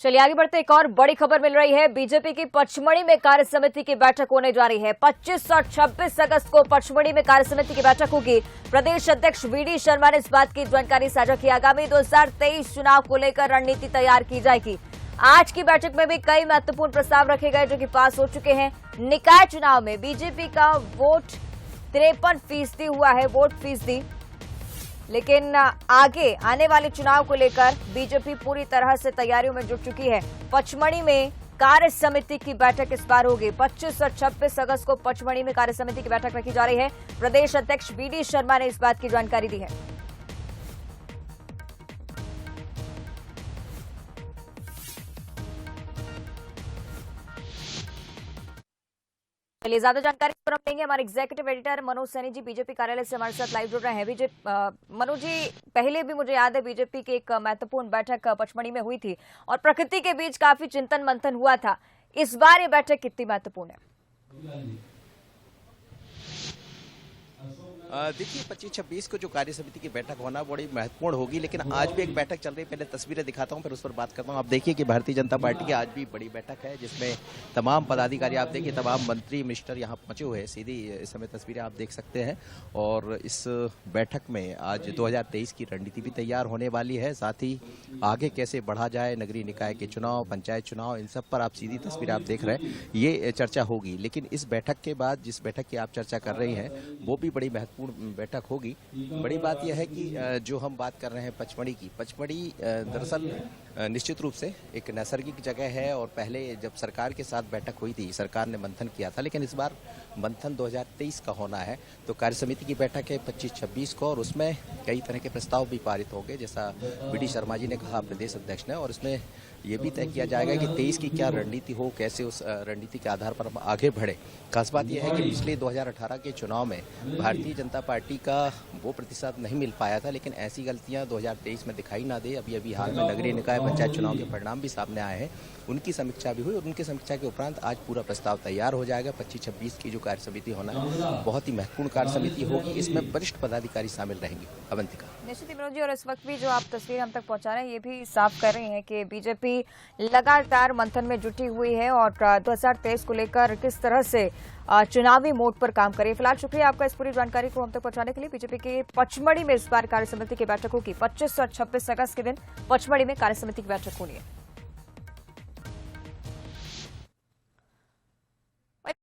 चलिए आगे बढ़ते, एक और बड़ी खबर मिल रही है। बीजेपी की पचमढ़ी में कार्य समिति की बैठक होने जा रही है। 25 और 26 अगस्त को पचमढ़ी में कार्य समिति की बैठक होगी। प्रदेश अध्यक्ष वीडी शर्मा ने इस बात की जानकारी साझा की। आगामी 2023 चुनाव को लेकर रणनीति तैयार की जाएगी। आज की बैठक में भी कई महत्वपूर्ण प्रस्ताव रखे गए जो कि पास हो चुके हैं। निकाय चुनाव में बीजेपी का वोट 53% हुआ है, वोट फीसदी, लेकिन आगे आने वाले चुनाव को लेकर बीजेपी पूरी तरह से तैयारियों में जुट चुकी है। पचमढ़ी में कार्य समिति की बैठक इस बार होगी। 25 और 26 अगस्त को पचमढ़ी में कार्य समिति की बैठक रखी जा रही है। प्रदेश अध्यक्ष वीडी शर्मा ने इस बात की जानकारी दी है। चलिए ज्यादा जानकारी पर हम लेंगे। हमारे executive editor Manoj Saini ji BJP कार्यालय से हमारे साथ लाइव जुड़ रहे हैं। मनोज जी, पहले भी मुझे याद है बीजेपी की एक महत्वपूर्ण बैठक पचमढ़ी में हुई थी और प्रकृति के बीच काफी चिंतन मंथन हुआ था। इस बार ये बैठक कितनी महत्वपूर्ण है? देखिए 25-26 को जो कार्य समिति की बैठक होना बड़ी महत्वपूर्ण होगी, लेकिन आज भी एक बैठक चल रही है। पहले तस्वीरें दिखाता हूं, फिर उस पर बात करता हूं। आप देखिए कि भारतीय जनता पार्टी की आज भी बड़ी बैठक है, जिसमें तमाम पदाधिकारी, आप देखिए तमाम मंत्री मिनिस्टर यहां पहुंचे हुए हैं। सीधी इस समय तस्वीरें आप देख सकते हैं। और इस बैठक में आज 2023 की रणनीति भी तैयार होने वाली है। साथ ही आगे कैसे बढ़ा जाए, नगरीय निकाय के चुनाव, पंचायत चुनाव, इन सब पर आप सीधी तस्वीरें आप देख रहे हैं, ये चर्चा होगी। लेकिन इस बैठक के बाद जिस बैठक की आप चर्चा कर रही हैं वो भी बड़ी महत्वपूर्ण बैठक होगी। बड़ी बात यह है कि जो हम बात कर रहे हैं पचमढ़ी की, पचमढ़ी दरअसल निश्चित रूप से एक नैसर्गिक जगह है। और पहले जब सरकार के साथ बैठक हुई थी, सरकार ने मंथन किया था, लेकिन इस बार मंथन 2023 का होना है। तो कार्य समिति की बैठक है 25-26 को, और उसमें कई तरह के प्रस्ताव भी पारित होंगे, जैसा वीडी शर्मा जी ने कहा, प्रदेश अध्यक्ष ने। और इसमें ये भी तय किया जाएगा कि 23 की क्या रणनीति हो, कैसे उस रणनीति के आधार पर हम आगे बढ़े। खास बात यह है कि पिछले 2018 के चुनाव में भारतीय जनता पार्टी का वो प्रतिशत नहीं मिल पाया था, लेकिन ऐसी गलतियां 2023 में दिखाई ना दे। अभी हाल में नगरीय निकाय पंचायत चुनाव के परिणाम भी सामने आए हैं, उनकी समीक्षा भी हुई, और उनकी समीक्षा के उपरांत आज पूरा प्रस्ताव तैयार हो जाएगा। 25-26 की जो कार्य समिति होना है बहुत ही महत्वपूर्ण कार्य समिति होगी। इसमें वरिष्ठ पदाधिकारी शामिल रहेंगे। अवंतिका। निश्चित मनोज जी, और इस वक्त भी जो आप तस्वीर हम तक पहुंचा रहे हैं ये भी साफ कर रही हैं कि बीजेपी लगातार मंथन में जुटी हुई है और 2023 को लेकर किस तरह से चुनावी मोड पर काम करे। फिलहाल शुक्रिया आपका इस पूरी जानकारी को हम तक पहुंचाने के लिए। बीजेपी के पचमढ़ी में इस बार कार्य समिति की बैठक होगी। 25 और 26 अगस्त के दिन पचमढ़ी में कार्य समिति की बैठक होनी है।